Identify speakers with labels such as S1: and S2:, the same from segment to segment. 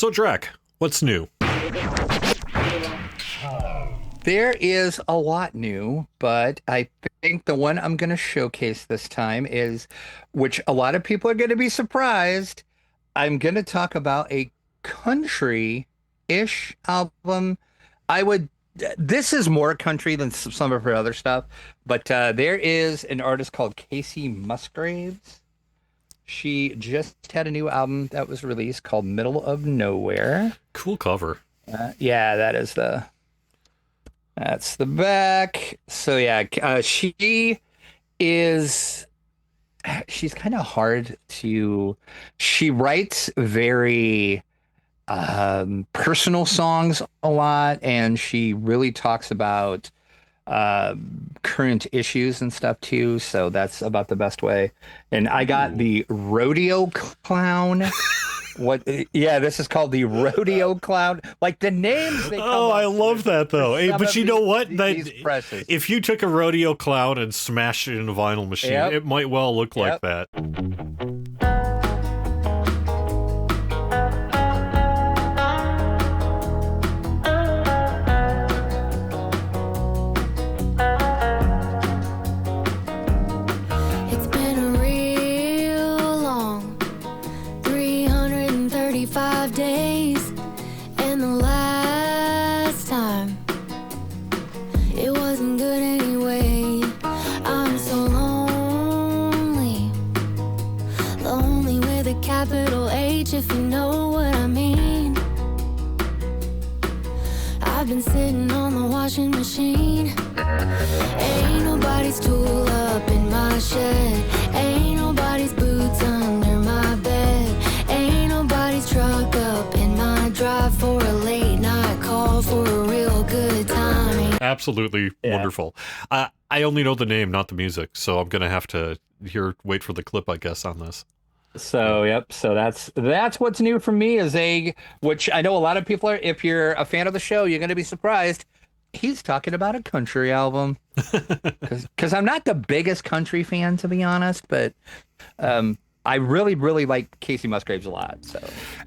S1: So, Drac, what's new?
S2: There is a lot new, but I think the one I'm going to showcase this time is, which a lot of people are going to be surprised. I'm going to talk about a country-ish album. I would, this is more country than some of her other stuff, but there is an artist called Kacey Musgraves. She just had a new album that was released called Middle of Nowhere.
S1: Cool cover.
S2: Yeah, that's the back. So yeah, is she's kind of hard to. She writes very personal songs a lot, and she really talks about current issues and stuff too. So that's about the best way. And I got
S1: Ooh.
S2: the Rodeo Clown. What? Yeah, this is called the Rodeo Clown. Like the names they come
S1: I
S2: up
S1: love
S2: with
S1: that though.
S2: for
S1: Hey,
S2: some
S1: but
S2: of
S1: you know what?
S2: these presses.
S1: If you took a rodeo clown and smashed it in a vinyl machine,
S2: Yep.
S1: it might well look like
S2: Yep.
S1: that.
S3: It's been a real long 335 days, and the last time it wasn't good anyway. I'm so lonely, lonely with a capital H, if you know what I mean. I've been sitting on the washing machine. Ain't nobody's tool up in my shed. Ain't nobody's boots under my bed. Ain't nobody's truck up in my drive for a late night call for a real good time.
S1: Absolutely wonderful. I only know the name, not the music, so I'm gonna have to wait for the clip, I guess, on this.
S2: So yep, so that's what's new for me is which I know a lot of people are. If you're a fan of the show, you're going to be surprised. He's talking about a country album because I'm not the biggest country fan, to be honest, but I really like Kacey Musgraves a lot. So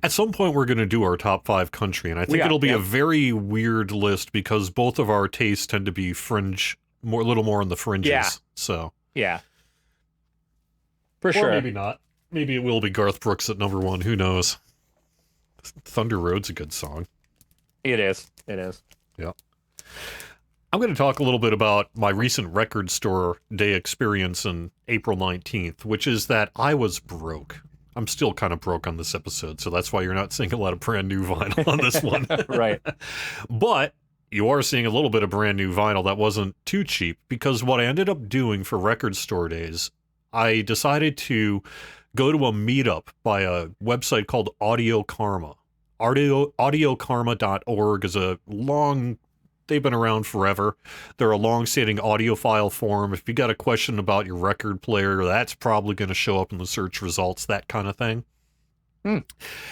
S1: At some point, we're going to do our top 5 country, and I think it'll be a very weird list because both of our tastes tend to be fringe, a little more on the fringes.
S2: Yeah.
S1: So
S2: yeah, for
S1: or
S2: sure.
S1: maybe not. Maybe it will be Garth Brooks at number 1. Who knows? Thunder Road's a good song.
S2: It is. It is.
S1: Yeah. I'm going to talk a little bit about my recent record store day experience on April 19th, which is that I was broke. I'm still kind of broke on this episode, so that's why you're not seeing a lot of brand new vinyl on this one.
S2: Right.
S1: But you are seeing a little bit of brand new vinyl that wasn't too cheap, because what I ended up doing for record store days, I decided to go to a meetup by a website called Audio Karma. Audiokarma.org is they've been around forever. They're a long-standing audiophile forum. If you got a question about your record player, that's probably going to show up in the search results, that kind of thing. And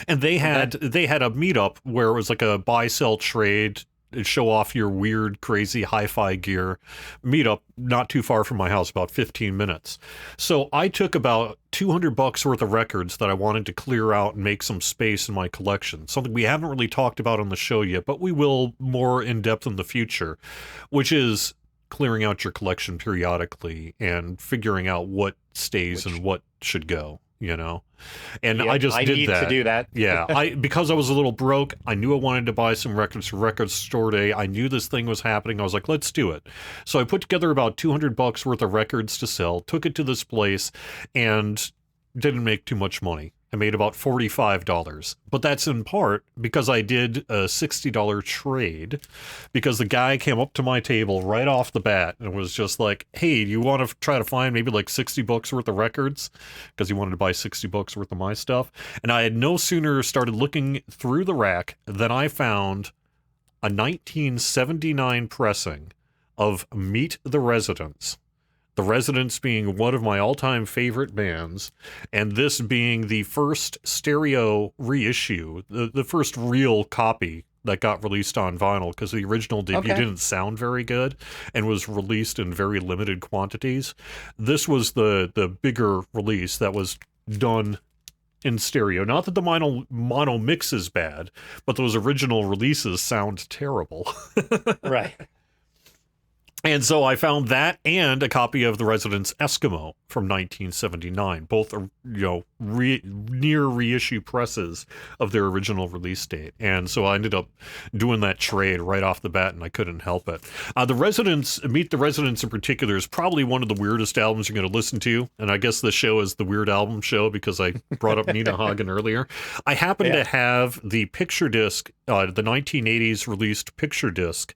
S1: they had a meetup where it was like a buy-sell trade, show off your weird, crazy hi-fi gear meetup not too far from my house, about 15 minutes. So I took about $200 worth of records that I wanted to clear out and make some space in my collection. Something we haven't really talked about on the show yet, but we will more in depth in the future, which is clearing out your collection periodically and figuring out what stays and what should go. And
S2: Yep,
S1: I just did
S2: need
S1: that.
S2: to do that.
S1: Yeah, because I was a little broke, I knew I wanted to buy some records for Record Store Day. I knew this thing was happening. I was like, let's do it. So I put together about $200 worth of records to sell, took it to this place, and didn't make too much money. I made about $45, but that's in part because I did a $60 trade, because the guy came up to my table right off the bat and was just like, hey, do you want to try to find maybe like $60 worth of records? Because he wanted to buy $60 worth of my stuff. And I had no sooner started looking through the rack than I found a 1979 pressing of Meet the Residents. The Residents being one of my all-time favorite bands, and this being the first stereo reissue, the first real copy that got released on vinyl, because the original debut didn't sound very good and was released in very limited quantities. This was the bigger release that was done in stereo. Not that the mono mix is bad, but those original releases sound terrible.
S2: Right.
S1: And so I found that and a copy of The Residents Eskimo from 1979. Both are, near reissue presses of their original release date. And so I ended up doing that trade right off the bat, and I couldn't help it. Meet the Residents in particular is probably one of the weirdest albums you're going to listen to. And I guess the show is the Weird Album Show because I brought up Nina Hagen earlier. I happen to have the picture disc, the 1980s released picture disc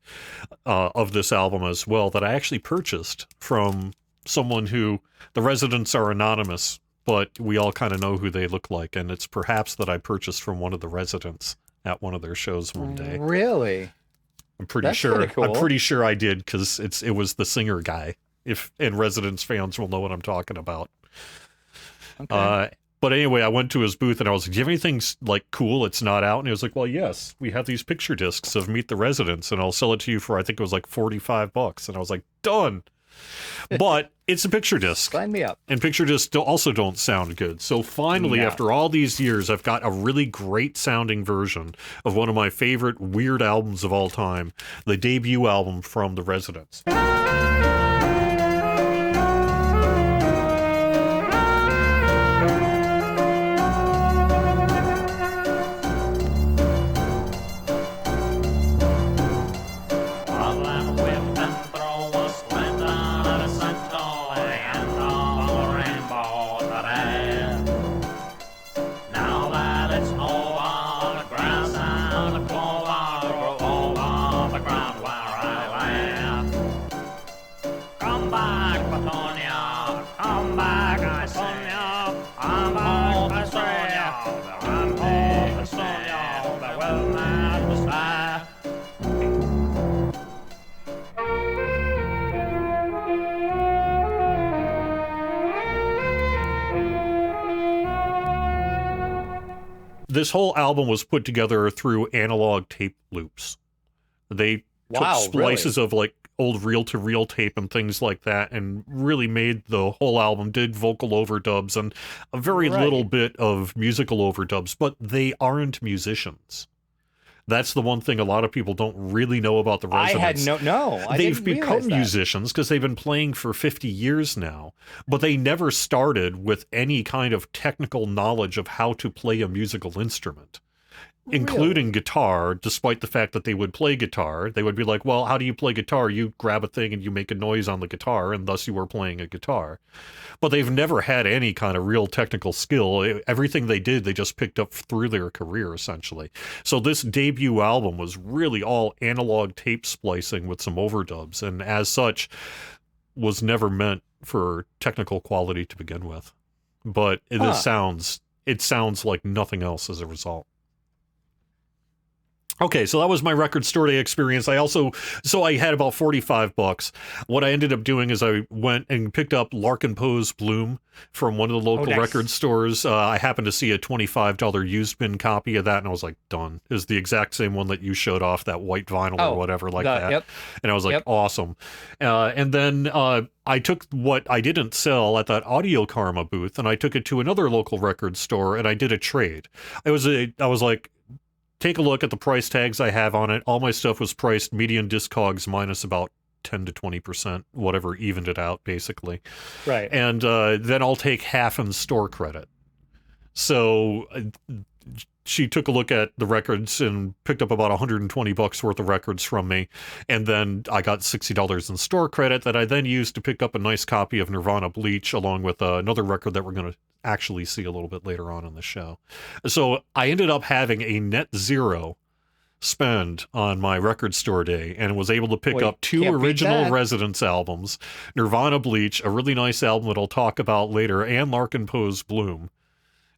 S1: of this album as well, that I actually purchased from someone who, the Residents are anonymous, but we all kind of know who they look like, and it's perhaps that I purchased from one of the Residents at one of their shows one day.
S2: Really?
S1: I'm pretty
S2: That's
S1: sure.
S2: pretty cool.
S1: I'm pretty sure I did because it was the singer guy. And Residents fans will know what I'm talking about.
S2: Okay.
S1: But anyway, I went to his booth and I was like, do you have anything like cool that's not out? And he was like, well, yes, we have these picture discs of Meet the Residents and I'll sell it to you for, I think it was like $45. And I was like, done. But it's a picture disc.
S2: Sign me up.
S1: And picture discs also don't sound good. So finally, after all these years, I've got a really great sounding version of one of my favorite weird albums of all time, the debut album from the Residents. This whole album was put together through analog tape loops. They took splices of like old reel-to-reel tape and things like that and really made the whole album, did vocal overdubs and a very little bit of musical overdubs, but they aren't musicians. That's the one thing a lot of people don't really know about the Residents. They've become musicians because they've been playing for 50 years now, but they never started with any kind of technical knowledge of how to play a musical instrument, including guitar, despite the fact that they would play guitar. They would be like, well, how do you play guitar? You grab a thing and you make a noise on the guitar, and thus you are playing a guitar. But they've never had any kind of real technical skill. Everything they did, they just picked up through their career, essentially. So this debut album was really all analog tape splicing with some overdubs, and as such, was never meant for technical quality to begin with. But it sounds like nothing else as a result. Okay, so that was my record store day experience. I had about $45. What I ended up doing is I went and picked up Larkin Poe's Bloom from one of the local record stores. I happened to see a $25 used bin copy of that, and I was like, done. It was the exact same one that you showed off, that white vinyl or whatever like that.
S2: Yep.
S1: And I was like, awesome. And then I took what I didn't sell at that Audio Karma booth, and I took it to another local record store, and I did a trade. I was like, take a look at the price tags I have on it. All my stuff was priced median Discogs minus about 10 to 20%, whatever evened it out, basically.
S2: Right.
S1: And then I'll take half in store credit. So she took a look at the records and picked up about $120 worth of records from me. And then I got $60 in store credit that I then used to pick up a nice copy of Nirvana Bleach, along with another record that we're going to actually see a little bit later on in the show. So I ended up having a net zero spend on my record store day and was able to pick up two original Residents albums, Nirvana Bleach, a really nice album that I'll talk about later, and Larkin Poe's Bloom.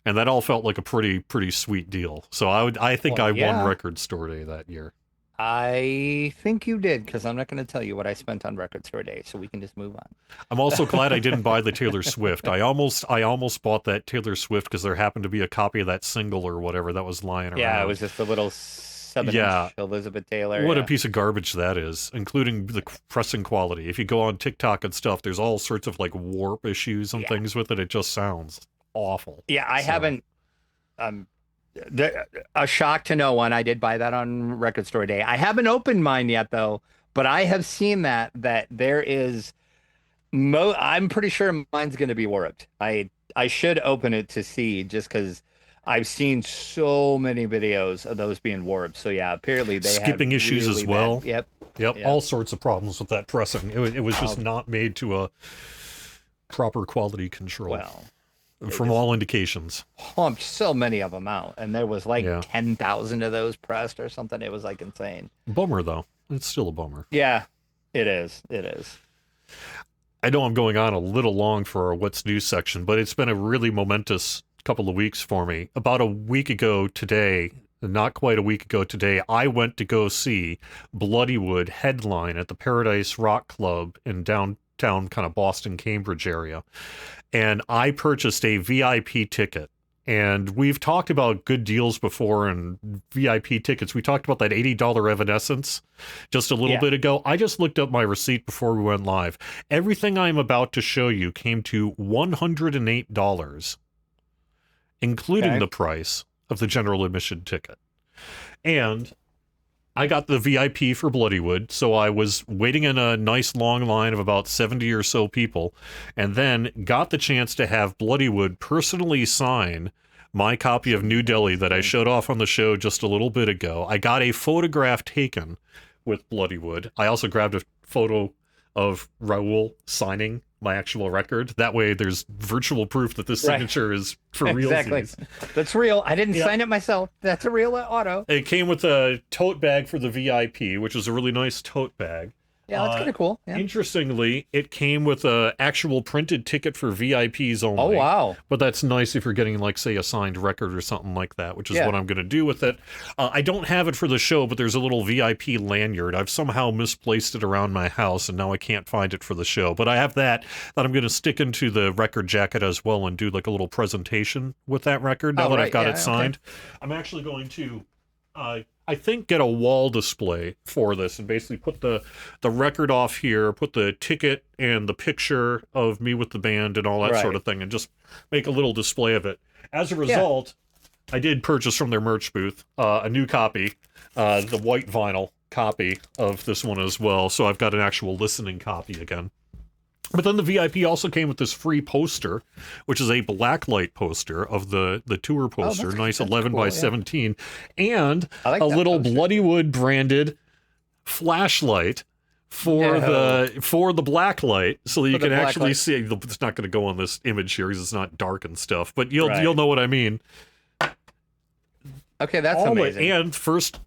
S1: And that all felt like a pretty sweet deal. So I think I won record store day that year.
S2: I think you did, because I'm not going to tell you what I spent on record store day, so we can just move on.
S1: I'm also glad I didn't buy the Taylor Swift. I almost bought that Taylor Swift because there happened to be a copy of that single or whatever that was lying around.
S2: Yeah, it was just a little 7-inch Elizabeth Taylor.
S1: What a piece of garbage that is, including the pressing quality. If you go on TikTok and stuff, there's all sorts of like warp issues and things with it. It just sounds awful.
S2: Yeah, I haven't a shock to no one. I did buy that on Record Store Day. I haven't opened mine yet though, but I have seen that there is I'm pretty sure mine's going to be warped. I should open it to see just because I've seen so many videos of those being warped. So yeah, apparently they
S1: skipping
S2: have
S1: issues
S2: really
S1: as well.
S2: Yep.
S1: Yep, all sorts of problems with that pressing. It was just not made to a proper quality control.
S2: Well,
S1: from all indications.
S2: Pumped so many of them out, and there was like
S1: Yeah.
S2: 10,000 of those pressed or something. It was like insane.
S1: Bummer though. It's still a bummer.
S2: Yeah, it is. It is.
S1: I know I'm going on a little long for our What's New section, but it's been a really momentous couple of weeks for me. About a week ago today, not quite a week ago today, I went to go see Bloodywood headline at the Paradise Rock Club in downtown kind of Boston, Cambridge area. And I purchased a VIP ticket. And we've talked about good deals before and VIP tickets. We talked about that $80 Evanescence just a little bit ago. I just looked up my receipt before we went live. Everything I'm about to show you came to $108, including the price of the general admission ticket. And I got the VIP for Bloodywood, so I was waiting in a nice long line of about 70 or so people, and then got the chance to have Bloodywood personally sign my copy of New Delhi that I showed off on the show just a little bit ago. I got a photograph taken with Bloodywood. I also grabbed a photo of Raul signing my actual record. That way there's virtual proof that this signature is for real.
S2: Exactly. That's real. I didn't sign it myself. That's a real auto.
S1: It came with a tote bag for the VIP, which was a really nice tote bag.
S2: Yeah, that's kind of cool. Yeah.
S1: Interestingly, it came with a actual printed ticket for VIPs only.
S2: Oh, wow.
S1: But that's nice if you're getting, like, say, a signed record or something like that, which is what I'm going to do with it. I don't have it for the show, but there's a little VIP lanyard. I've somehow misplaced it around my house, and now I can't find it for the show. But I have that I'm going to stick into the record jacket as well and do, like, a little presentation with that record now that I've got it signed. Okay. I'm actually going to... I think get a wall display for this and basically put the record off here, put the ticket and the picture of me with the band and all that sort of thing, and just make a little display of it. As a result, I did purchase from their merch booth a new copy, the white vinyl copy of this one as well, so I've got an actual listening copy again. But then the VIP also came with this free poster, which is a blacklight poster of the tour poster, nice 11 by 17, and a little Bloodywood branded flashlight for the blacklight, so that you can actually see. It's not going to go on this image here because it's not dark and stuff, but you'll know what I mean.
S2: Okay, that's amazing.
S1: And first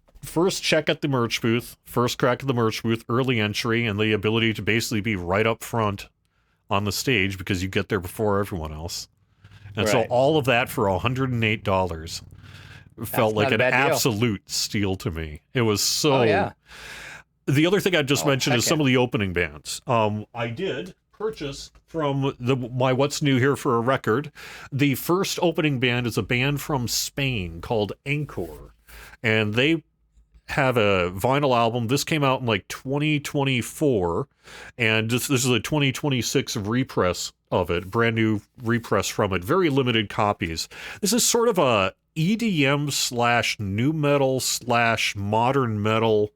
S1: check at the merch booth, first crack at the merch booth, early entry, and the ability to basically be right up front on the stage because you get there before everyone else. And so all of that for $108 felt like an absolute steal to me. It was so... The other thing I just mentioned is some of the opening bands. I did purchase from my What's New here for a record. The first opening band is a band from Spain called Encore. And they have a vinyl album. This came out in like 2024, and this is a 2026 repress of it, brand new repress from it, very limited copies. This is sort of a EDM / new metal / modern metal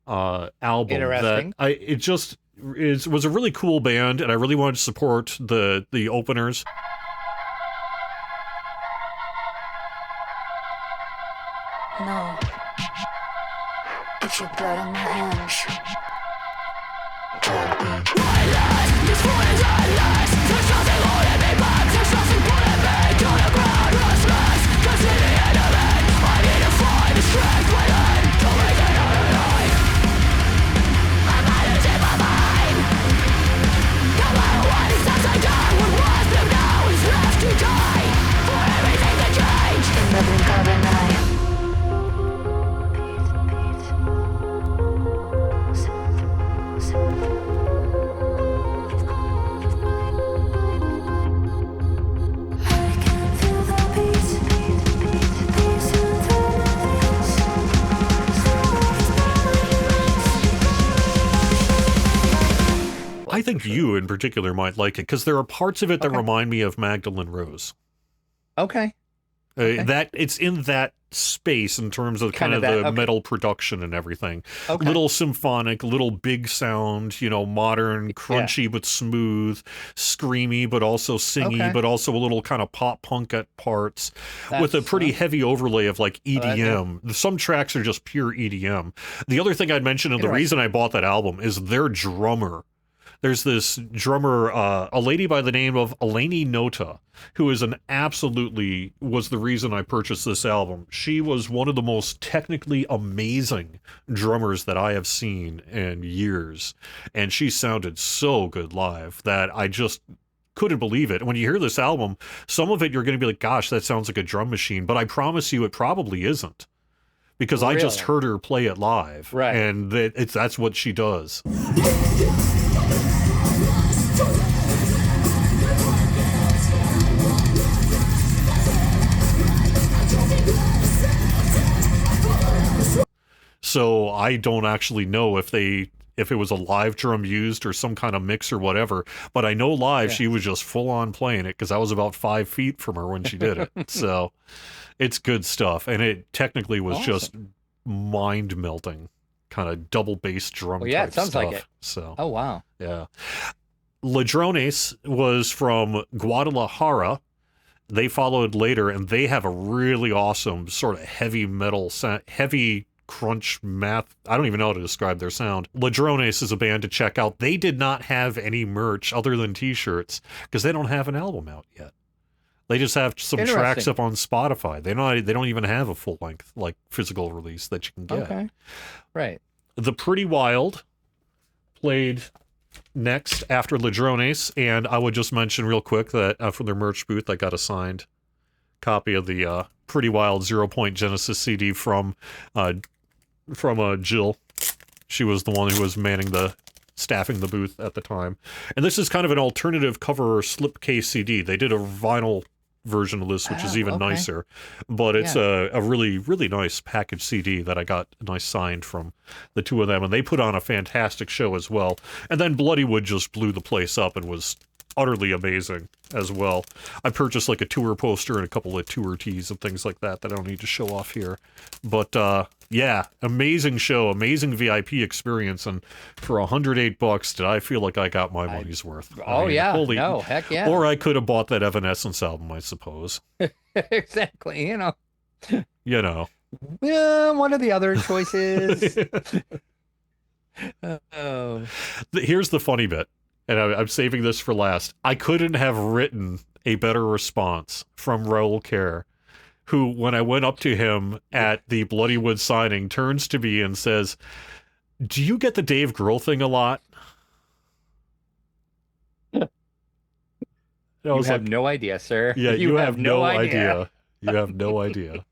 S1: album.
S2: Interesting.
S1: That it just was a really cool band, and I really wanted to support the openers.
S3: No. It's your blood on my hands.
S1: I think you in particular might like it because there are parts of it that remind me of Magdalene Rose.
S2: Okay.
S1: That it's in that space in terms of kind of
S2: that,
S1: the
S2: okay.
S1: metal production and everything.
S2: Okay.
S1: Little symphonic, little big sound, modern, crunchy but smooth, screamy but also singy,
S2: Okay.
S1: but also a little kind of pop punk at parts, with a pretty heavy overlay of like EDM. Some tracks are just pure EDM. The other thing I'd mention, and the reason I bought that album, is their drummer. There's this drummer, a lady by the name of Eleni Nota, who is was the reason I purchased this album. She was one of the most technically amazing drummers that I have seen in years. And she sounded so good live that I just couldn't believe it. When you hear this album, some of it you're going to be like, gosh, that sounds like a drum machine. But I promise you it probably isn't. Because I just heard her play it live.
S2: Right.
S1: And that's what she does. So I don't actually know if it was a live drum used or some kind of mix or whatever, but I know live she was just full on playing it because I was about 5 feet from her when she did it. So it's good stuff. And it technically was just mind melting, kind of double bass drum type
S2: it sounds
S1: stuff.
S2: like it.
S1: So,
S2: oh, wow.
S1: Yeah. Ladrones was from Guadalajara. They followed later, and they have a really awesome sort of heavy metal, heavy crunch math. I don't even know how to describe their sound. Ladrones is a band to check out. They did not have any merch other than t-shirts because they don't have an album out yet. They just have some tracks up on Spotify. They don't even have a full length like physical release that you can get.
S2: Okay. Right.
S1: The Pretty Wild played next after Ladrones, and I would just mention real quick that from their merch booth I got a signed copy of the Pretty Wild 0 Point Genesis CD from Jill. She was the one who was staffing the booth at the time. And this is kind of an alternative cover slipcase CD. They did a vinyl version of this, which is even nicer. But it's a really, really nice packaged CD that I got nice signed from the two of them. And they put on a fantastic show as well. And then Bloodywood just blew the place up and was utterly amazing as well. I purchased like a tour poster and a couple of tour tees and things like that I don't need to show off here. But yeah, amazing show, amazing VIP experience, and for $108, did I feel like I got my money's worth?
S2: Oh, heck yeah.
S1: Or I could have bought that Evanescence album, I suppose.
S2: Exactly,
S1: You know.
S2: One of the other choices.
S1: Here's the funny bit. And I'm saving this for last. I couldn't have written a better response from Raul Kerr, who, when I went up to him at the Bloodywood signing, turns to me and says, "Do you get the Dave Grohl thing a lot?"
S2: You have no idea, sir.
S1: Yeah, you have no idea. You have no idea.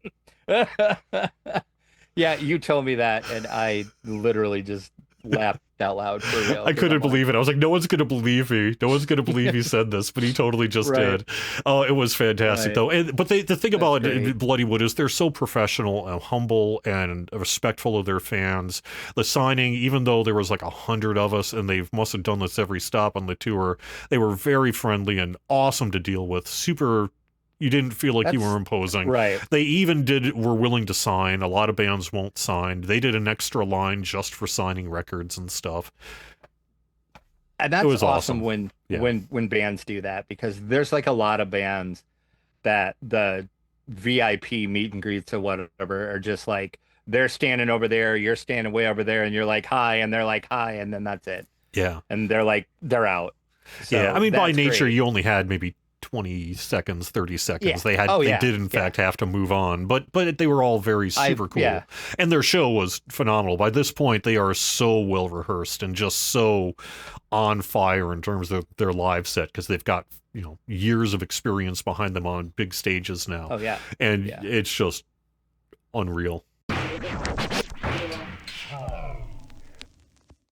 S2: Yeah, you told me that, and I literally just laughed out loud for real.
S1: I couldn't believe it. I was like, no one's going to believe me. No one's going to believe he said this, but he totally just did. Oh, it was fantastic, though. But the thing about Bloodywood is they're so professional and humble and respectful of their fans. The signing, even though there was like 100 of us, and they must have done this every stop on the tour, they were very friendly and awesome to deal with. Super. You didn't feel like you were imposing.
S2: Right.
S1: They even were willing to sign. A lot of bands won't sign. They did an extra line just for signing records and stuff.
S2: And that's awesome when bands do that, because there's like a lot of bands that the VIP meet and greets or whatever are just like, they're standing over there, you're standing way over there, and you're like, hi, and they're like, hi, and then that's it.
S1: Yeah.
S2: And they're like, they're out. So
S1: yeah. I mean, by nature, you only had maybe 20 seconds, 30 seconds.
S2: Yeah.
S1: They did in fact have to move on, but they were all very super cool. Yeah. And their show was phenomenal. By this point, they are so well rehearsed and just so on fire in terms of their live set, because they've got, years of experience behind them on big stages now.
S2: Oh yeah.
S1: And it's just unreal.